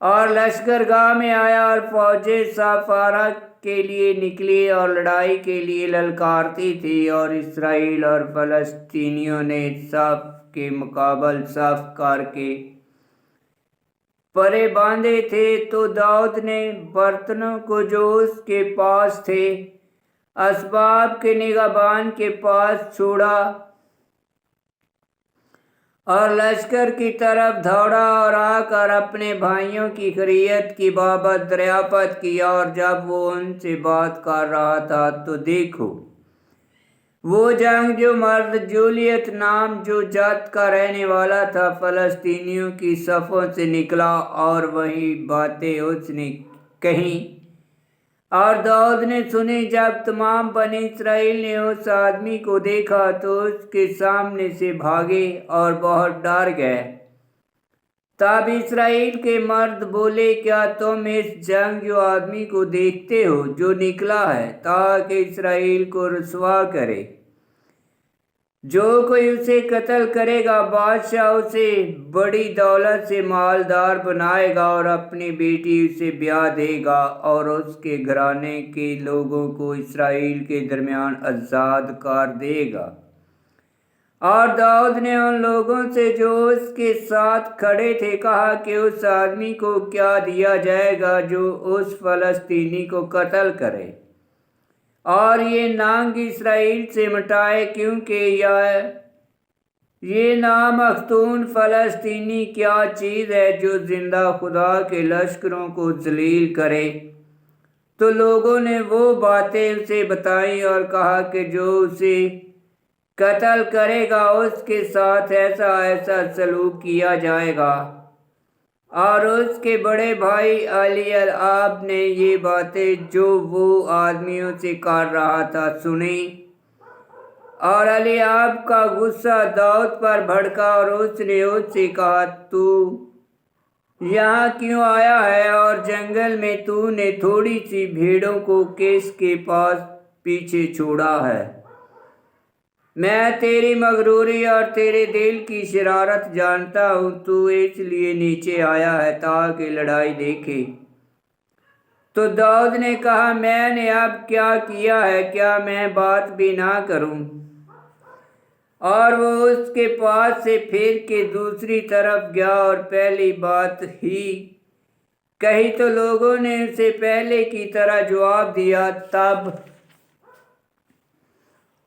اور لشکرگاہ میں آیا اور فوجیں صفارہ کے لیے نکلی اور لڑائی کے لیے للکارتی تھی، اور اسرائیل اور فلسطینیوں نے صف کے مقابل صف کر کے پرے باندھے تھے۔ تو داؤد نے برتنوں کو جو اس کے پاس تھے اسباب کے نگہبان کے پاس چھوڑا اور لشکر کی طرف دوڑا اور آ کر اپنے بھائیوں کی خیریت کی بابت دریافت کیا۔ اور جب وہ ان سے بات کر رہا تھا تو دیکھو، وہ جنگجو مرد جولیت نام جو جت کا رہنے والا تھا فلسطینیوں کی صفوں سے نکلا، اور وہی باتیں اس نے کہیں اور داؤد نے سنی۔ جب تمام بنی اسرائیل نے اس آدمی کو دیکھا تو اس کے سامنے سے بھاگے اور بہت ڈر گئے۔ تب اسرائیل کے مرد بولے، کیا تم اس جنگجو آدمی کو دیکھتے ہو جو نکلا ہے تاکہ اسرائیل کو رسوا کرے؟ جو کوئی اسے قتل کرے گا بادشاہ اسے بڑی دولت سے مالدار بنائے گا اور اپنی بیٹی اسے بیاہ دے گا، اور اس کے گھرانے کے لوگوں کو اسرائیل کے درمیان آزاد کر دے گا۔ اور داؤد نے ان لوگوں سے جو اس کے ساتھ کھڑے تھے کہا کہ اس آدمی کو کیا دیا جائے گا جو اس فلسطینی کو قتل کرے اور یہ ننگ اسرائیل سے مٹائے، کیونکہ یہ نامختون فلسطینی کیا چیز ہے جو زندہ خدا کے لشکروں کو ذلیل کرے؟ تو لوگوں نے وہ باتیں اسے بتائیں اور کہا کہ جو اسے قتل کرے گا اس کے ساتھ ایسا ایسا سلوک کیا جائے گا۔ اور اس کے بڑے بھائی الیآب نے یہ باتیں جو وہ آدمیوں سے کر رہا تھا سنی، اور الیآب کا غصہ داؤد پر بھڑکا اور اس نے اس سے کہا، تو یہاں کیوں آیا ہے اور جنگل میں تو نے تھوڑی سی بھیڑوں کو کس کے پاس پیچھے چھوڑا ہے؟ میں تیری مغروری اور تیرے دل کی شرارت جانتا ہوں۔ تو اس لیے نیچے آیا ہے تاکہ لڑائی دیکھے۔ تو داؤد نے کہا، میں نے اب کیا کیا ہے؟ کیا میں بات بھی نہ کروں؟ اور وہ اس کے پاس سے پھر کے دوسری طرف گیا اور پہلی بات ہی کہی تو لوگوں نے اسے پہلے کی طرح جواب دیا۔ تب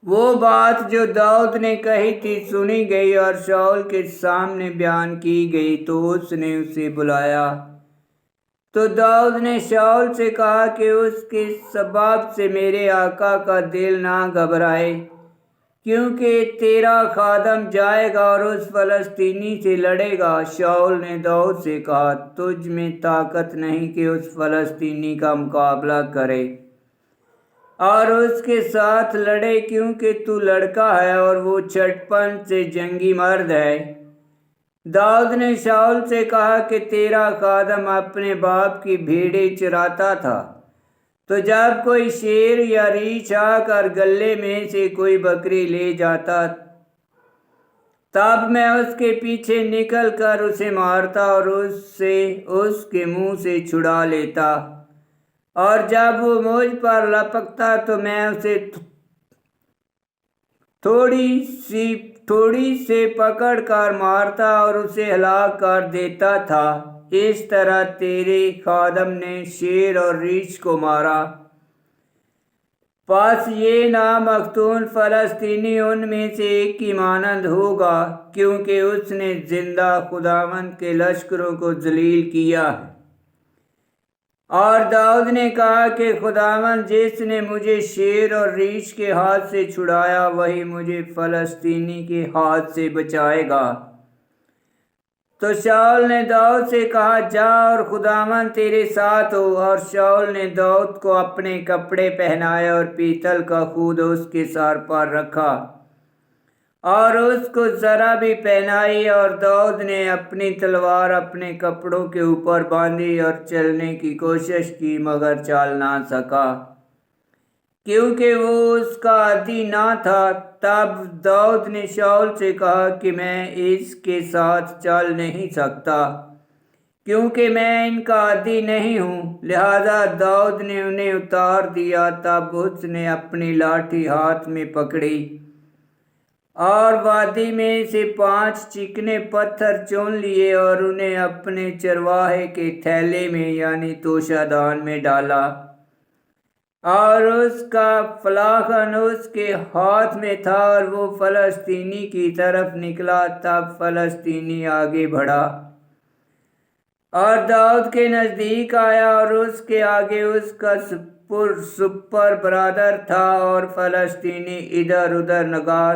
وہ بات جو داؤد نے کہی تھی سنی گئی اور شاؤل کے سامنے بیان کی گئی، تو اس نے اسے بلایا۔ تو داؤد نے شاؤل سے کہا کہ اس کے سبب سے میرے آقا کا دل نہ گھبرائے، کیونکہ تیرا خادم جائے گا اور اس فلسطینی سے لڑے گا۔ شاؤل نے داؤد سے کہا، تجھ میں طاقت نہیں کہ اس فلسطینی کا مقابلہ کرے اور اس کے ساتھ لڑے، کیونکہ تو لڑکا ہے اور وہ چھٹپن سے جنگی مرد ہے۔ داؤد نے شاؤل سے کہا کہ تیرا خادم اپنے باپ کی بھیڑیں چراتا تھا، تو جب کوئی شیر یا ریچھ آ کر گلے میں سے کوئی بکری لے جاتا تب میں اس کے پیچھے نکل کر اسے مارتا اور اسے اس کے منہ سے چھڑا لیتا، اور جب وہ مجھ پر لپکتا تو میں اسے تھوڑی سے پکڑ کر مارتا اور اسے ہلاک کر دیتا تھا۔ اس طرح تیرے خادم نے شیر اور ریچھ کو مارا۔ پس یہ نامختون فلسطینی ان میں سے ایک کی مانند ہوگا، کیونکہ اس نے زندہ خداوند کے لشکروں کو ذلیل کیا ہے۔ اور داؤد نے کہا کہ خداوند جس نے مجھے شیر اور ریچھ کے ہاتھ سے چھڑایا وہی مجھے فلسطینی کے ہاتھ سے بچائے گا۔ تو شاؤل نے داؤد سے کہا، جا اور خداوند تیرے ساتھ ہو۔ اور شاؤل نے داؤد کو اپنے کپڑے پہنائے اور پیتل کا خود اس کے سر پر رکھا اور اس کو زرہ بھی پہنائی، اور داؤد نے اپنی تلوار اپنے کپڑوں کے اوپر باندھی اور چلنے کی کوشش کی مگر چل نہ سکا، کیونکہ وہ اس کا عادی نہ تھا۔ تب داؤد نے شاؤل سے کہا کہ میں اس کے ساتھ چل نہیں سکتا، کیونکہ میں ان کا عادی نہیں ہوں۔ لہذا داؤد نے انہیں اتار دیا۔ تب اس نے اپنی لاٹھی ہاتھ میں پکڑی اور وادی میں سے 5 چکنے پتھر چن لیے اور انہیں اپنے چرواہے کے تھیلے میں یعنی توشہ دان میں ڈالا، اور اس کا فلاخن اس کے ہاتھ میں تھا اور وہ فلسطینی کی طرف نکلا۔ تب فلسطینی آگے بڑھا اور داؤد کے نزدیک آیا، اور اس کے آگے اس کا سپر برادر تھا، اور فلسطینی ادھر ادھر نگار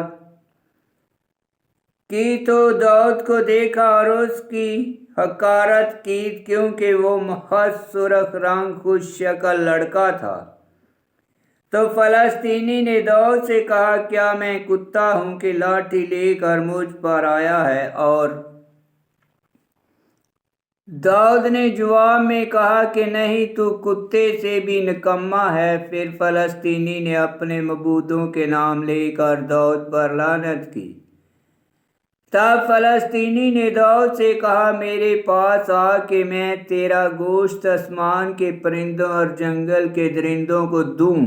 کی تو داؤد کو دیکھا اور اس کی حقارت کی، کیونکہ وہ محض سرخ رنگ خوش شکل لڑکا تھا۔ تو فلسطینی نے داؤد سے کہا، کیا میں کتا ہوں کہ لاٹھی لے کر مجھ پر آیا ہے؟ اور داؤد نے جواب میں کہا کہ نہیں، تو کتے سے بھی نکما ہے۔ پھر فلسطینی نے اپنے معبودوں کے نام لے کر داؤد پر لعنت کی۔ تب فلسطینی نے داؤد سے کہا، میرے پاس آ کہ میں تیرا گوشت آسمان کے پرندوں اور جنگل کے درندوں کو دوں۔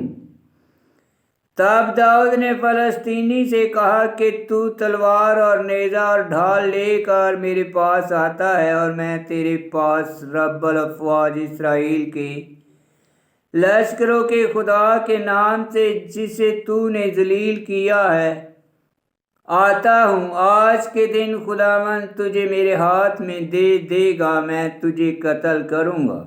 تب داؤد نے فلسطینی سے کہا کہ تو تلوار اور نیزہ اور ڈھال لے کر میرے پاس آتا ہے، اور میں تیرے پاس رب الافواج اسرائیل کے لشکروں کے خدا کے نام سے جسے تو نے ذلیل کیا ہے آتا ہوں۔ آج کے دن خداوند تجھے میرے ہاتھ میں دے گا، میں تجھے قتل کروں گا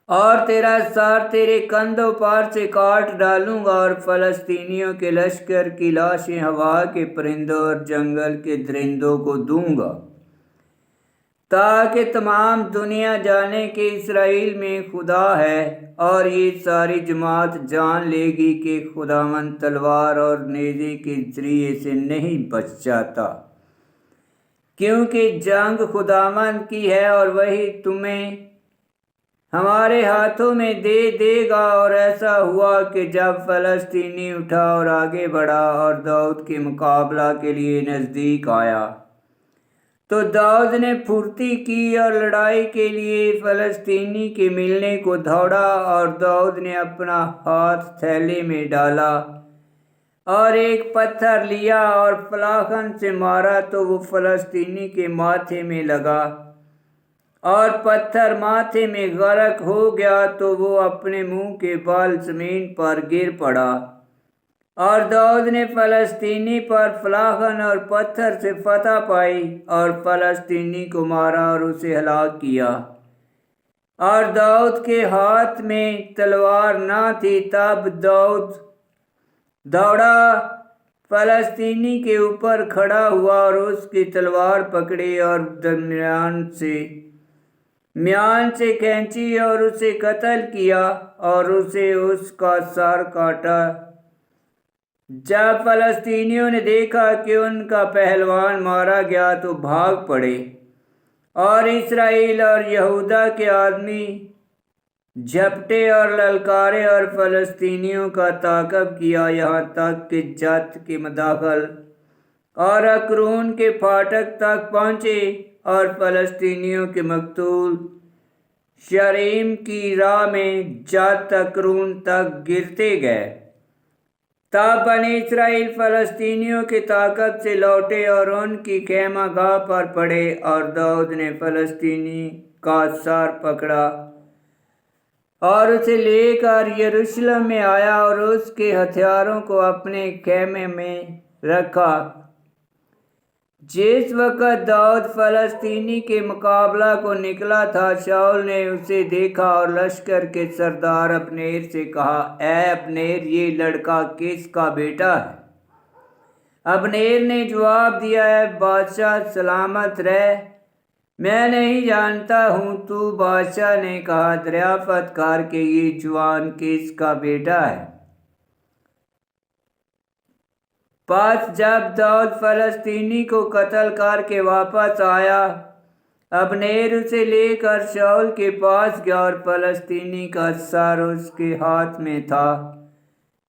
اور تیرا سر تیرے کندھوں پر سے کاٹ ڈالوں گا، اور فلسطینیوں کے لشکر کی لاشیں ہوا کے پرندوں اور جنگل کے درندوں کو دوں گا، تاکہ تمام دنیا جانے کہ اسرائیل میں خدا ہے، اور یہ ساری جماعت جان لے گی کہ خداوند تلوار اور نیزے کے ذریعے سے نہیں بچ جاتا، کیونکہ جنگ خداوند کی ہے، اور وہی تمہیں ہمارے ہاتھوں میں دے گا۔ اور ایسا ہوا کہ جب فلسطینی اٹھا اور آگے بڑھا اور داؤد کے مقابلہ کے لیے نزدیک آیا، تو داؤد نے پھرتی کی اور لڑائی کے لیے فلسطینی کے ملنے کو دوڑا، اور داؤد نے اپنا ہاتھ تھیلے میں ڈالا اور ایک پتھر لیا اور فلاخن سے مارا، تو وہ فلسطینی کے ماتھے میں لگا اور پتھر ماتھے میں غرق ہو گیا، تو وہ اپنے منہ کے بال زمین پر گر پڑا، اور داؤد نے فلسطینی پر فلاخن اور پتھر سے فتح پائی اور فلسطینی کو مارا اور اسے ہلاک کیا، اور داؤد کے ہاتھ میں تلوار نہ تھی۔ تب داؤد دوڑا، فلسطینی کے اوپر کھڑا ہوا اور اس کی تلوار پکڑی اور میان سے کھینچی اور اسے قتل کیا اور اسے اس کا سر کاٹا۔ جب فلسطینیوں نے دیکھا کہ ان کا پہلوان مارا گیا تو بھاگ پڑے، اور اسرائیل اور یہودا کے آدمی جھپٹے اور للکارے اور فلسطینیوں کا تعاقب کیا، یہاں تک کہ جت کے مداخل اور اکرون کے پھاٹک تک پہنچے، اور فلسطینیوں کے مقتول شریم کی راہ میں جت اکرون تک گرتے گئے۔ تب بنی اسرائیل فلسطینیوں کے تعاقب سے لوٹے اور ان کی خیمہ گاہ پر پڑے، اور داؤد نے فلسطینی کا سر پکڑا اور اسے لے کر یروشلم میں آیا اور اس کے ہتھیاروں کو اپنے خیمے میں رکھا۔ جس وقت داؤد فلسطینی کے مقابلہ کو نکلا تھا، شاؤل نے اسے دیکھا اور لشکر کے سردار ابنیر سے کہا، اے ابنیر، یہ لڑکا کس کا بیٹا ہے؟ ابنیر نے جواب دیا، اے بادشاہ سلامت رہ، میں نہیں جانتا ہوں۔ تو بادشاہ نے کہا، دریافت کر کہ یہ جوان کس کا بیٹا ہے۔ پس جب داؤد فلسطینی کو قتل کر کے واپس آیا، ابنیر اسے لے کر شاؤل کے پاس گیا، اور فلسطینی کا سر اس کے ہاتھ میں تھا۔